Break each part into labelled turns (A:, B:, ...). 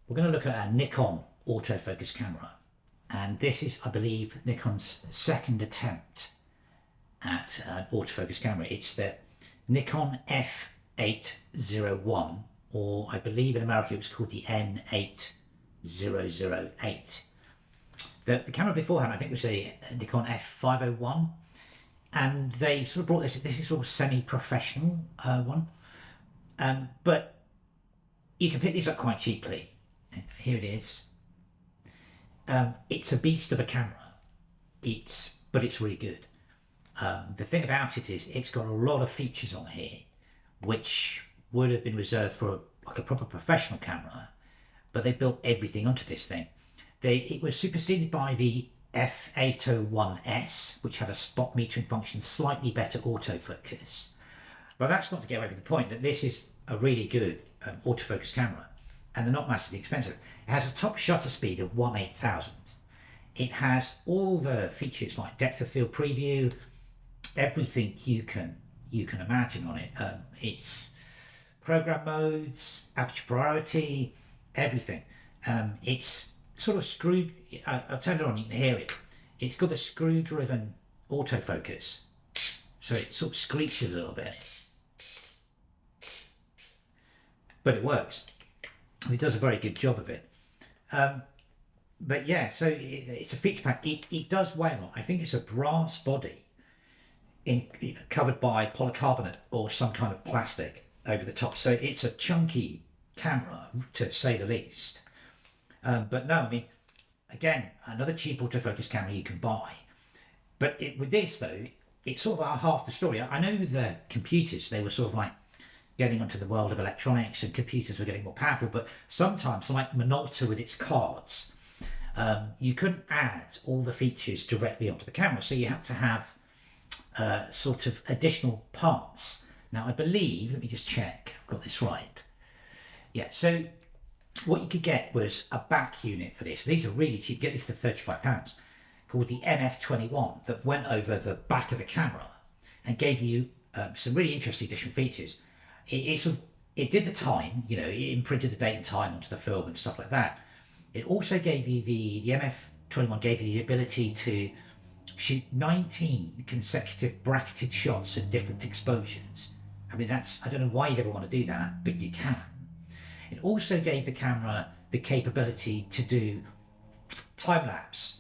A: We're going to look at a Nikon autofocus camera, and this is, I believe, Nikon's second attempt at an autofocus camera. It's the Nikon F-801, or I believe in America it was called the N8008. The camera beforehand, I think, was a Nikon F-501, and they sort of brought this is sort of semi-professional one, but you can pick these up quite cheaply. Here it is. It's a beast of a camera. But it's really good. The thing about it is it's got a lot of features on here which would have been reserved for like a proper professional camera, but they built everything onto this thing. It was superseded by the F-801S, which had a spot metering function, slightly better autofocus. But that's not to get away from the point that this is a really good autofocus camera, and they're not massively expensive. It has a top shutter speed of 1/8000. It has all the features like depth of field preview, everything you can imagine on it. It's program modes, aperture priority, everything. It's sort of screwed. I'll turn it on, you can hear it. It's got a screw-driven autofocus, so it sort of screeches a little bit, but it works. It does a very good job of it. But yeah, so it's a feature pack. It does weigh a lot. I think it's a brass body covered by polycarbonate or some kind of plastic over the top. So it's a chunky camera, to say the least. But no, I mean, again, another cheap autofocus camera you can buy. But with this, though, it's sort of half the story. I know with the computers, they were sort of like getting onto the world of electronics and computers were getting more powerful, but sometimes, like Minolta with its cards, you couldn't add all the features directly onto the camera, so you had to have sort of additional parts. Now, I believe, let me just check, I've got this right. Yeah, so what you could get was a back unit for this. These are really cheap. Get this for £35, called the MF21, that went over the back of the camera and gave you some really interesting additional features. It did the time, you know, it imprinted the date and time onto the film and stuff like that. It also gave you the MF21 gave you the ability to shoot 19 consecutive bracketed shots at different exposures. I mean, I don't know why you'd ever want to do that, but you can. It also gave the camera the capability to do time lapse.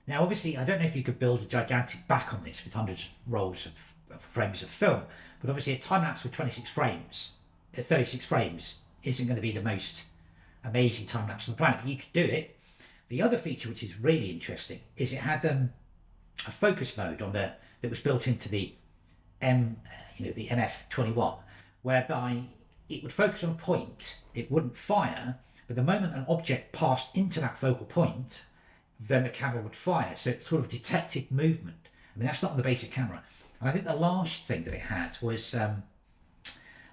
A: Now, obviously, I don't know if you could build a gigantic back on this with hundreds of rolls of frames of film, but obviously a time lapse with 26 frames, 36 frames isn't going to be the most amazing time lapse on the planet, but you could do it. The other feature, which is really interesting, is it had a focus mode that was built into the the MF21, whereby it would focus on a point, it wouldn't fire, but the moment an object passed into that focal point, then the camera would fire. So it sort of detected movement. I mean, that's not on the basic camera. And I think the last thing that it had was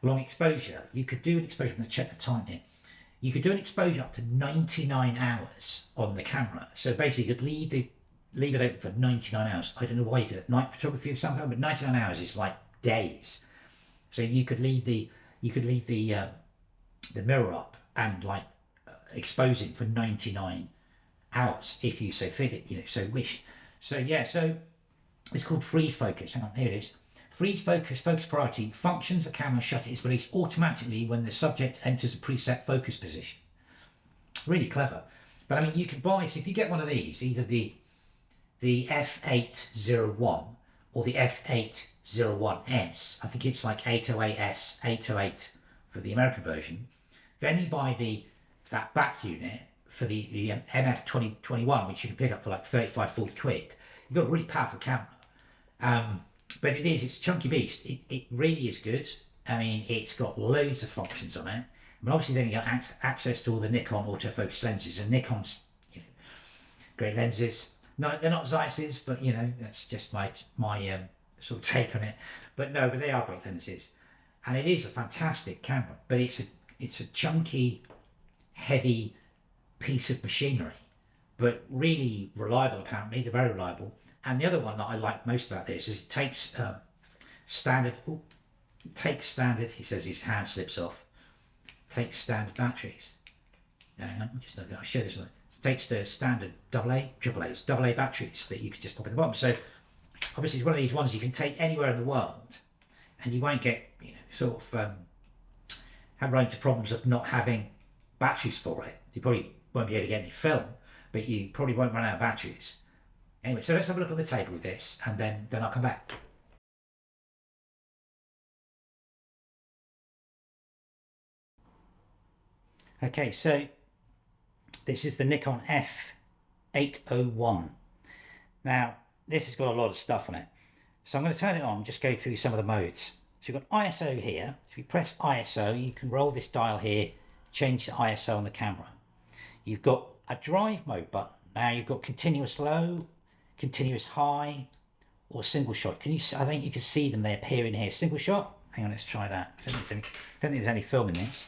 A: long exposure. You could do an exposure, I'm going to check the time here. You could do an exposure up to 99 hours on the camera. So basically you could leave it open for 99 hours. I don't know why you do that. Night photography of some kind, but 99 hours is like days. So you could leave the mirror up and like expose it for 99 hours if you so wished. So yeah, so it's called freeze focus. Hang on, here it is. Freeze focus priority functions. The camera shutter is released automatically when the subject enters a preset focus position. Really clever. But I mean, you can buy, so if you get one of these, either the F-801 or the F-801S, I think it's like 808S, 808 for the American version, then you buy that back unit for the MF2021, which you can pick up for like 35, 40 quid. You've got a really powerful camera. But it's a chunky beast. It really is good. I mean, it's got loads of functions on it. I mean, obviously then you get access to all the Nikon autofocus lenses, and Nikon's, great lenses. No, they're not Zeiss's, but that's just my sort of take on it. But they are great lenses, and it is a fantastic camera. But it's a chunky, heavy piece of machinery, but really reliable. Apparently, they're very reliable. And the other one that I like most about this is it takes standard. He says his hand slips off. Takes standard batteries. I'll show this. Takes the standard AA batteries that you could just pop in the bottom. So obviously it's one of these ones you can take anywhere in the world, and you won't get run into problems of not having batteries for it. You probably won't be able to get any film, but you probably won't run out of batteries. Anyway, so let's have a look at the table with this, and then I'll come back. Okay, so this is the Nikon F-801. Now, this has got a lot of stuff on it. So I'm going to turn it on, just go through some of the modes. So you've got ISO here. If you press ISO, you can roll this dial here, change the ISO on the camera. You've got a drive mode button. Now you've got continuous low, continuous high, or single shot. I think you can see them, they appear in here. Single shot. Hang on, let's try that. I don't think there's any film in this.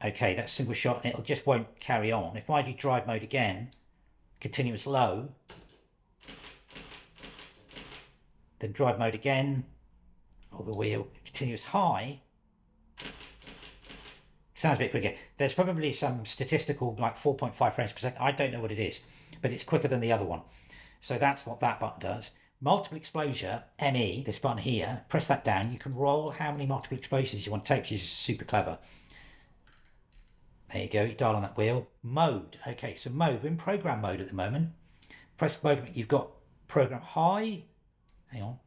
A: Okay, that's single shot, and it won't carry on. If I do drive mode again, continuous low, then drive mode again, or the wheel, continuous high, sounds a bit quicker. There's probably some statistical, like 4.5 frames per second. I don't know what it is, but it's quicker than the other one. So that's what that button does. Multiple exposure, ME, this button here, press that down. You can roll how many multiple exposures you want to take, which is super clever. There you go, you dial on that wheel. Mode, okay, so mode, we're in program mode at the moment. Press mode, you've got program high, hang on,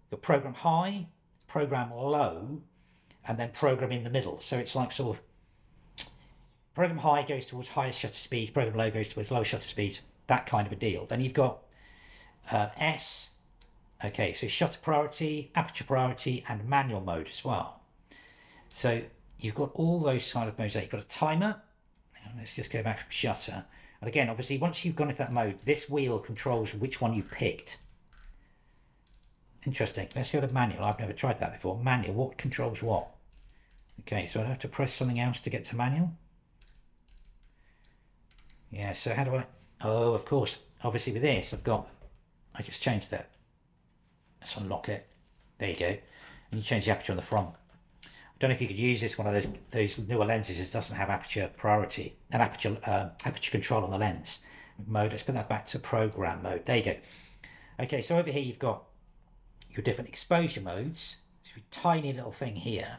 A: you've got program high, program low, and then program in the middle. So it's like sort of, program high goes towards highest shutter speeds, program low goes towards low shutter speeds, that kind of a deal. Then you've got S, okay, so shutter priority, aperture priority, and manual mode as well. So you've got all those kind of modes there. You've got a timer. Let's just go back from shutter. And again, obviously, once you've gone into that mode, this wheel controls which one you picked. Interesting. Let's go to manual. I've never tried that before. Manual, what controls what? Okay, so I'd have to press something else to get to manual. Yeah, so how do I... Oh, of course. Obviously with this, I just changed that. Let's unlock it. There you go. And you change the aperture on the front. I don't know if you could use this one of those newer lenses that doesn't have aperture priority and aperture control on the lens mode. Let's put that back to program mode. There you go. Okay, so over here you've got your different exposure modes. It's a tiny little thing here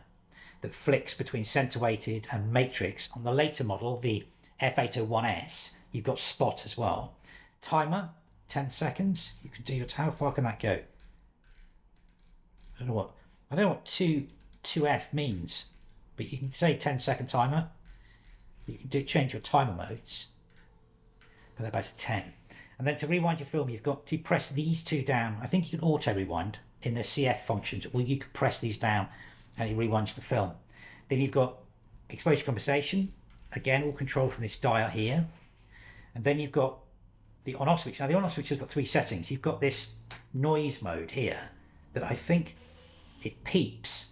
A: that flicks between center weighted and matrix. On the later model, the F-801S, you've got spot as well. Timer, 10 seconds. You can do your, how far can that go? I don't know what 2F means, but you can say 10-second timer. You can change your timer modes. Put that back to 10. And then to rewind your film, you've got to press these two down. I think you can auto rewind in the CF functions, or you could press these down and it rewinds the film. Then you've got exposure compensation, again, all controlled from this dial here. And then you've got the on-off switch. Now the on-off switch has got three settings. You've got this noise mode here that I think it peeps.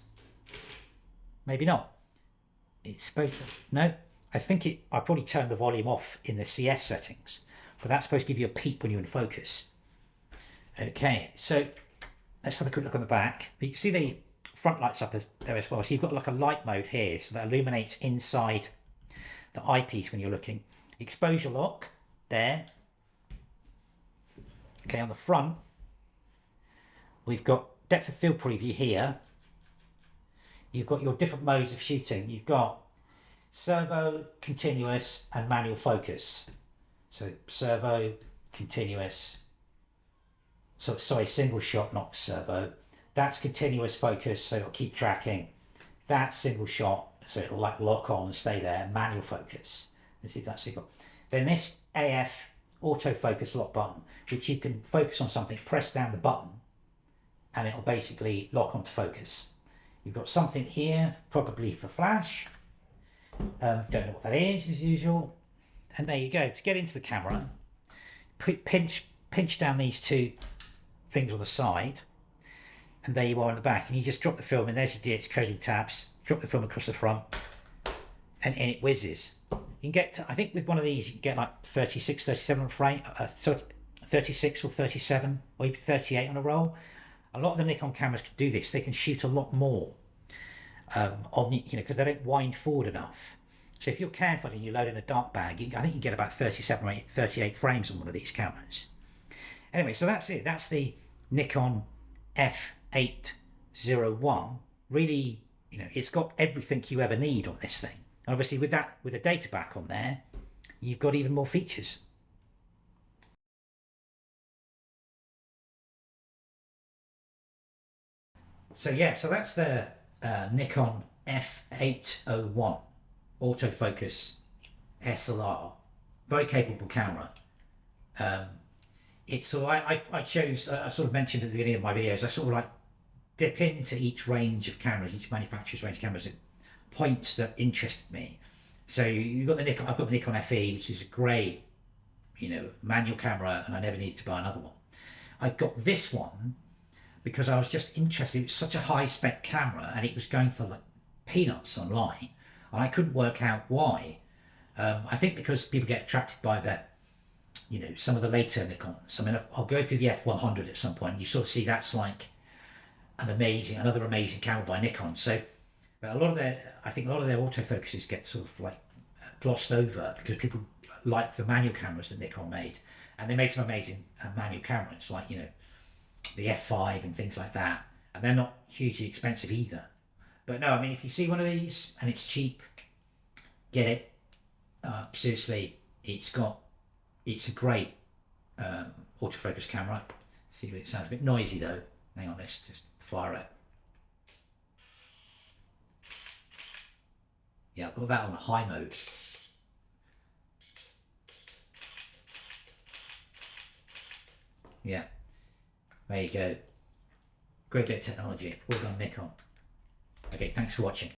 A: Maybe not. It's supposed to, no, I think I probably turned the volume off in the CF settings, but that's supposed to give you a peep when you're in focus. Okay, so let's have a quick look on the back. You can see the front lights up there as well. So you've got like a light mode here, so that illuminates inside the eyepiece when you're looking. Exposure lock there. Okay, on the front, we've got depth of field preview here. You've got your different modes of shooting. You've got servo, continuous, and manual focus. So servo, continuous. So sorry, single shot, not servo. That's continuous focus, so it'll keep tracking. That's single shot, so it'll like lock on and stay there. Manual focus. Let's see if that's single. Then this AF autofocus lock button, which you can focus on something, press down the button, and it'll basically lock onto focus. You've got something here, probably for flash. Don't know what that is, as usual. And there you go. To get into the camera, pinch down these two things on the side, and there you are on the back. And you just drop the film, and there's your DX coding tabs. Drop the film across the front, and in it whizzes. You can get to, I think with one of these, you can get like 36, 37 on frame, 36 or 37, or even 38 on a roll. A lot of the Nikon cameras can do this. They can shoot a lot more. on the, because they don't wind forward enough. So if you're careful and you load in a dark bag, I think you get about 37 or 38 frames on one of these cameras. Anyway, so that's it. That's the Nikon F-801. Really, it's got everything you ever need on this thing. And obviously with a data back on there, you've got even more features. So yeah, so that's the Nikon F-801 Autofocus SLR. Very capable camera. I chose, I sort of mentioned at the beginning of my videos, I sort of like dip into each range of cameras, each manufacturer's range of cameras at points that interested me. So you've got the Nikon, I've got the Nikon FE, which is a great, manual camera, and I never needed to buy another one. I got this one because I was just interested. It was such a high spec camera and it was going for like peanuts online, and I couldn't work out why. I think because people get attracted by the, some of the later Nikons. I mean, I'll go through the F100 at some point. You sort of see that's like another amazing camera by Nikon. So, but I think a lot of their autofocuses get sort of like glossed over because people like the manual cameras that Nikon made, and they made some amazing manual cameras like the F5 and things like that, and they're not hugely expensive either. But no, I mean, if you see one of these and it's cheap, get it. Seriously, it's a great autofocus camera. See what it sounds a bit noisy though. Hang on, let's just fire it. Yeah, I've got that on high mode. Yeah, there you go. Great bit of technology. Well done, Nikon. Okay, thanks for watching.